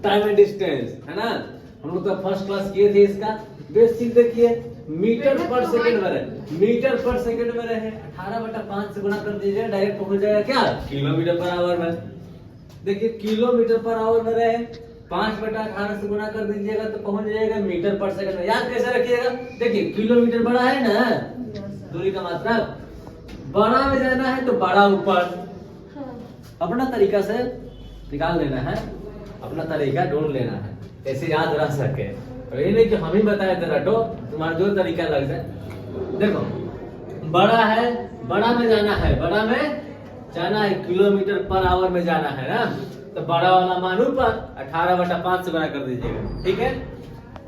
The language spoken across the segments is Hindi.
टाइम एंड डिस्टेंस, है ना। हम लोग तो फर्स्ट क्लास किए थे इसका। बेसिक देखिए, मीटर पर सेकंड में रहे, मीटर पर सेकंड में रहे 18/5 से गुणा कर दीजिए, डायरेक्ट पहुंच जाएगा क्या, किलोमीटर पर आवर में। देखिए किलोमीटर पर आवर में रहे 5/18 से गुणा कर दीजिएगा तो पहुंच जाएगा मीटर पर सेकंड में। याद कैसे रखिएगा, देखिए किलोमीटर बड़ा है ना, दूरी का मात्रा बड़ा में जाना है तो बड़ा ऊपर, अपना तरीका से निकाल लेना है, अपना तरीका ढूंढ लेना है, ऐसे याद रह सके। और ये नहीं कि हम ही बताए थे रटो, तुम्हारा जो तरीका लग जाए। देखो बड़ा है, बड़ा में जाना है, बड़ा में जाना है, किलोमीटर पर आवर में जाना है ना, तो बड़ा वाला मान ऊपर 18/5 से बड़ा कर दीजिएगा, ठीक है।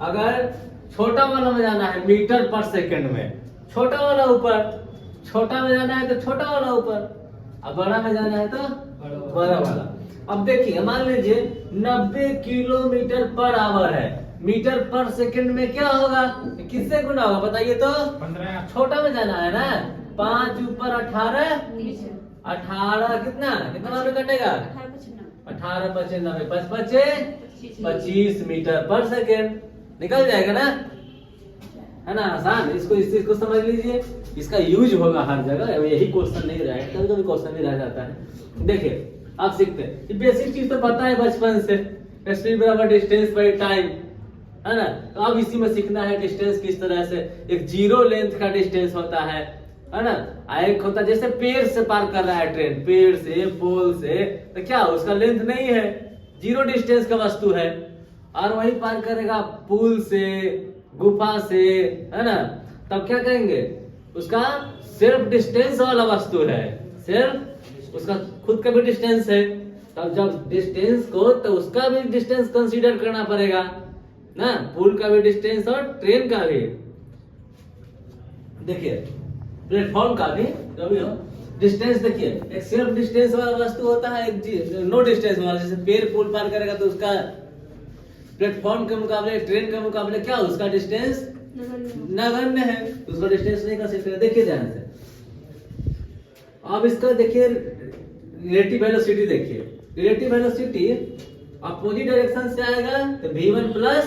अगर छोटा वाला में जाना है मीटर पर सेकंड में, छोटा वाला ऊपर, छोटा में जाना है तो छोटा वाला ऊपर, अब बड़ा में जाना है तो बड़ा वाला। अब देखिए मान लीजिए 90 किलोमीटर पर आवर है, मीटर पर सेकंड में क्या होगा, किससे गुना होगा बताइए तो, 15। छोटा में जाना है ना, 5 ऊपर 18, 18 कितना कितना मालूम कटेगा, 18/5 5 25 मीटर पर सेकंड निकल जाएगा ना, है ना। आसान, इसको इस चीज को समझ लीजिए, इसका यूज होगा हर जगह, यही क्वेश्चन नहीं रहेगा, कभी कभी क्वेश्चन भी रह जाता है। देखिए आप सीखते हैं, ये बेसिक चीज तो पता है बचपन से, स्पीड बराबर डिस्टेंस बाय टाइम, है ना। तो अब इसी में सीखना है डिस्टेंस किस तरह से, एक जीरो लेंथ का डिस्टेंस होता है ना, एक होता है जैसे पेड़ से पार कर रहा है ट्रेन, पेड़ से पोल से, तो क्या उसका लेंथ नहीं है, जीरो डिस्टेंस का वस्तु है। और वही पार करेगा पुल से, गुफा से, है ना, तब क्या कहेंगे, उसका सेल्फ डिस्टेंस वाला वस्तु है, सेल्फ उसका खुद का भी डिस्टेंस है। तब जब डिस्टेंस को, तो उसका भी डिस्टेंस कंसीडर करना पड़ेगा ना, पुल का भी डिस्टेंस और ट्रेन का भी, देखिए प्लेटफॉर्म का भी जो भी हो डिस्टेंस। देखिए एक सेल्फ डिस्टेंस वाला वस्तु होता है, एक नो डिस्टेंस वाला, जैसे पेड़ पुल पार करेगा तो उसका प्लेटफॉर्म के मुकाबले, ट्रेन के मुकाबले क्या उसका डिस्टेंस नगण्य है, उसका डिस्टेंस नहीं कर सकते। देखिए ध्यान से, अब इसका देखिए रिलेटिव वेलोसिटी, देखिए रिलेटिव वेलोसिटी अपोजिट डायरेक्शन से आएगा तो v1 plus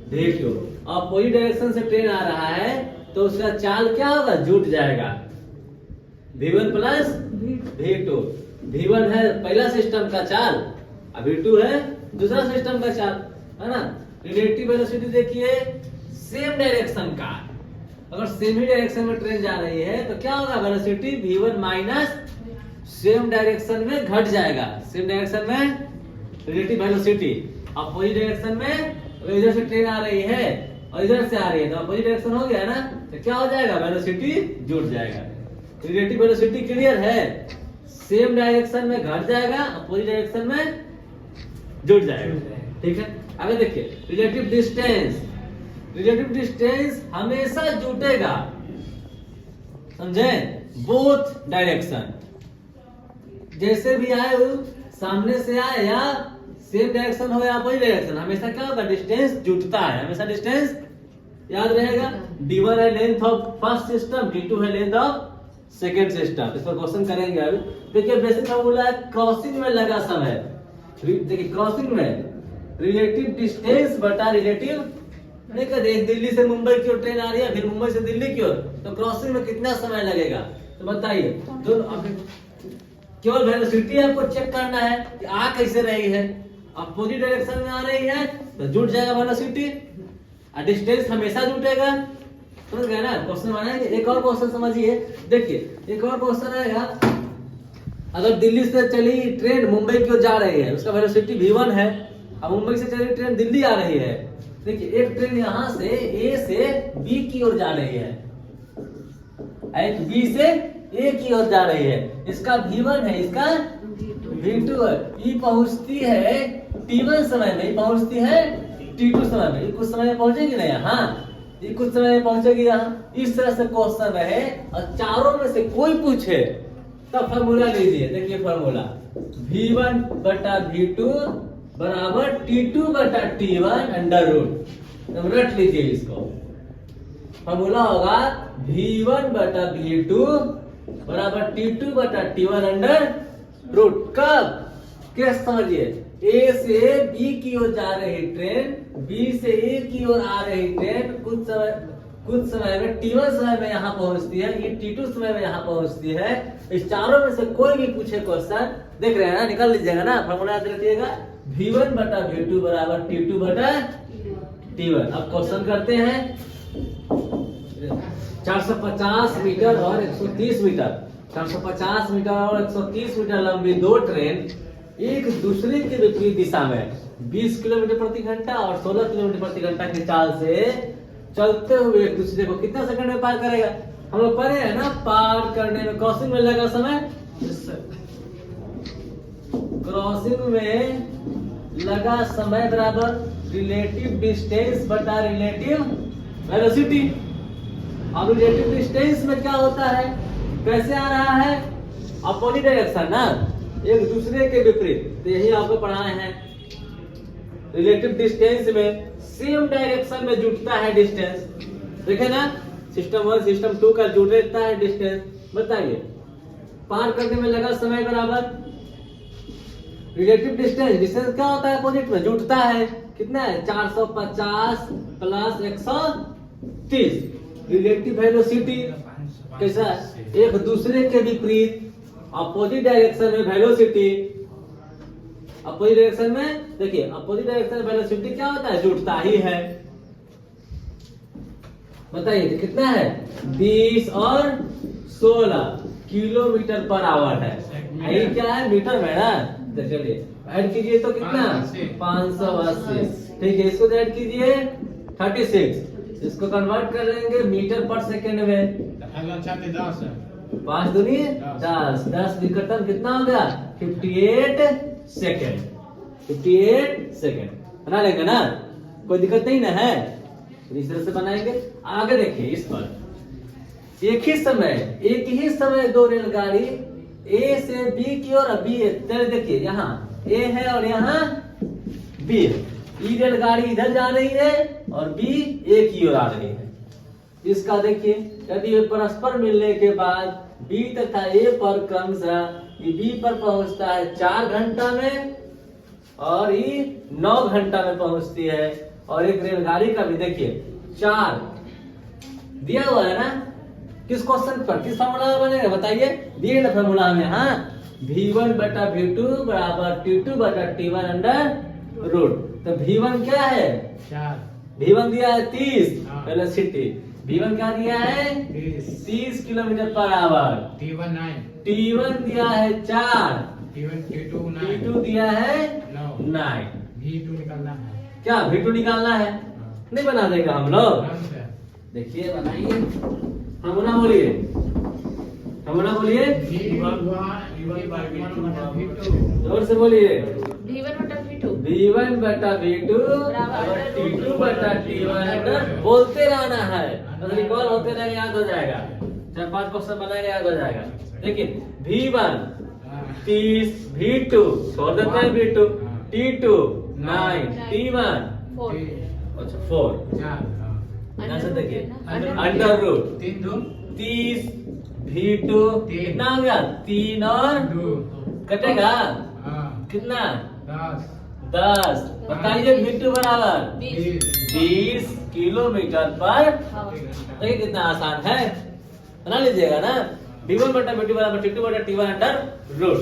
v2, opposite direction से ट्रेन आ रहा है तो उसका चाल क्या होगा, जुट जाएगा, v1 प्लस v2। v1 है पहला सिस्टम का चाल, और v2 है दूसरा सिस्टम का चाल, है ना। रिलेटिव वेलोसिटी देखिए सेम डायरेक्शन का, अगर सेम ही डायरेक्शन में ट्रेन जा रही है तो क्या होगा, velocity v1 minus same direction में घट जाएगा, सेम डायरेक्शन में रिलेटिव वेलोसिटी, अपोजिट डायरेक्शन में इधर से ट्रेन आ रही है और इधर से आ रही है तो अपोजिट डायरेक्शन हो गया ना, तो क्या हो जाएगा, वेलोसिटी जुड़ जाएगा। रिलेटिव वेलोसिटी क्लियर है, सेम डायरेक्शन में घट जाएगा, अपोजिट डायरेक्शन में जुड़ जाएगा, ठीक है। आगे देखिए रिलेटिव डिस्टेंस, रिलेटिव डिस्टेंस हमेशा जुटेगा, समझे, बोथ डायरेक्शन, जैसे भी आए वो सामने से आए या सेम डायरेक्शन हो या अपोजिट डायरेक्शन, हमेशा क्या होगा, डिस्टेंस जुटता है, हमेशा डिस्टेंस याद रहेगा। d1 है length of first system, d2 है लेंथ ऑफ सेकंड सिस्टम। इस पर क्वेश्चन करेंगे अभी। देखिए बेसिक फॉर्मूला है क्रॉसिंग में लगा समय, देखिए क्रॉसिंग में रिलेटिव डिस्टेंस बटा रिलेटिव, नहीं कर एक दिल्ली से मुंबई की ओर ट्रेन आ रही है, फिर मुंबई से दिल्ली की ओर, तो क्रॉसिंग में कितना समय लगेगा, तो बताइए। दोनों केवल वेलोसिटी आपको चेक करना है कि आ कैसे रही है, अपोजिट डायरेक्शन में आ रही है तो जुट जाएगा वेलोसिटी, और डिस्टेंस हमेशा जुटेगा, समझ गए ना। क्वेश्चन बनाएंगे, एक और क्वेश्चन समझिए, देखिए एक और क्वेश्चन आएगा, अगर दिल्ली से चली ट्रेन मुंबई की ओर जा रही है, उसका वेलोसिटी v1 है, अब मुंबई से चली ट्रेन दिल्ली आ रही है, देखिए एक ट्रेन यहाँ से A से B की ओर जा रही है, एक B से A की ओर जा रही है, इसका v1 है, इसका v2 है, ये पहुंचती है t1 समय में, ये पहुंचती है t2 समय में, ये कुछ समय में पहुंचेगी ना यहाँ, ये कुछ समय में पहुंचेगी यहाँ। इस तरह से क्वेश्चन रहे और चारों में से कोई पूछे तब फॉर्मूला लीजिए, देखिए फॉर्मूला v1 बटा v2 बराबर t2 बटा t1 अंडर रूट, रट लीजिए इसको। फॉर्मूला होगा v1 बटा v2 बराबर t2 बटा t1 अंडर रूट। कब, कैसे समझिए, ए से बी की ओर जा रही ट्रेन, बी से ए की ओर आ रही ट्रेन कुछ समय में T1 समय में यहाँ पहुंचती है, ये T2 समय में यहाँ पहुंचती है। इस चारों में से कोई भी पूछे क्वेश्चन, देख रहे हैं ना, निकल लीजिएगा ना, फॉर्मूला याद रखिएगा, V1 बटा V2 बराबर T2 बटा T1। अब क्वेश्चन करते हैं। 450 मीटर और 130 मीटर, 450 मीटर और 130 मीटर लंबी दो ट्रेन एक दूसरे के विपरीत दिशा में 20 किलोमीटर प्रति घंटा और 16 किलोमीटर प्रति घंटा की चाल से चलते हुए एक दूसरे को कितना सेकंड में पार करेगा? हम लोग पढ़े हैं ना, पार करने में क्रॉसिंग में लगा समय, क्रॉसिंग में लगा समय बराबर रिलेटिव डिस्टेंस बटा रिलेटिव वेलोसिटी। अब रिलेटिव डिस्टेंस में क्या होता है, कैसे आ रहा है? अपोजिट डायरेक्शन ना, एक दूसरे के विपरीत, तो यही आपको पढ़ाए हैं। रिलेटिव डिस्टेंस में सेम डायरेक्शन में जुटता है डिस्टेंस, देखे ना, सिस्टम 1 सिस्टम 2 का जुड़ रहता है डिस्टेंस। बताइए, पार करने में लगा समय बराबर रिलेटिव डिस्टेंस, डिस्टेंस क्या होता है? अपोजिट में जुटता है, कितना है? 450 प्लस 130। रिलेटिव वेलोसिटी कैसा है? एक दूसरे के विपरीत, अपोजिट डायरेक्शन में वेलोसिटी, अपोजिट डायरेक्शन में, देखिए अपोजिट डायरेक्शन में वेलोसिटी क्या होता है? जुटता ही है। बताइए कितना है? 20 और 16 किलोमीटर पर आवर है। ये क्या है? मीटर में ना, तो चलिए ऐड कीजिए, तो कितना? 580। ठीक है, इसको ऐड कीजिए 36, इसको कन्वर्ट कर लेंगे मीटर पर सेकेंड में। 5 दूनी 10, 10 निकटतम कितना हो गया? 58 सेकेंड। 58 सेकेंड बना लेंगे ना, कोई दिक्कत नहीं ना है। इस तरह से बनाएंगे। आगे देखिए, इस पर एक ही समय दो रेलगाड़ी ए से बी की ओर, बी देखिए यहाँ ए है और यहाँ बी है। ई रेलगाड़ी इधर जा रही है और बी ए की ओर आ रही है। इसका देखिए, यदि परस्पर मिलने के बाद बी तथा ए पर क्रमशः बी पर पहुंचता है 4 घंटा में और ई 9 घंटा में पहुंचती है। और एक रेलगाड़ी का भी देखिए 4 दिया हुआ है ना, किस क्वेश्चन पर, किस फॉर्मूला में बनेगा बताइए? दिए ना फॉर्मूला में, हाँ, V1 बटा V2 बराबर T2 बटा T1 अंडर रूट। तो V1 क्या है? 4। V1 दिया है 30 वेलोसिटी। V1 क्या दिया है? 30 kilometre per hour. T1 9। T1 दिया है 4। T2 दिया है 9। V2 निकालना है। क्या V2 निकालना है? नहीं बना देगा हम लोग। देखिए बनाइए, फॉर्मूला बोलिए, फॉर्मूला बोलिए, जोर से बोलिए। V1 बटा V2 T2 बटा T1 बोलते रहना है, रिकॉल होते रहेगा, याद हो जाएगा। 4-5 क्वेश्चन बनाएगा, याद हो जाएगा। देखिए V1 30, V2 छोड़ देते हैं, V2 T2 9, T1 अच्छा 4। यहाँ से देखिए अंडर रूट 30 V2 कितना हो गया? 3 और 2 कटेगा कितना? 10। बताइए V2 बराबर 20 किलोमीटर पर। देखिए कितना आसान है, बना लीजिएगा ना। V1 बटा V2 बराबर T2 बटा T1 अंडर रूट।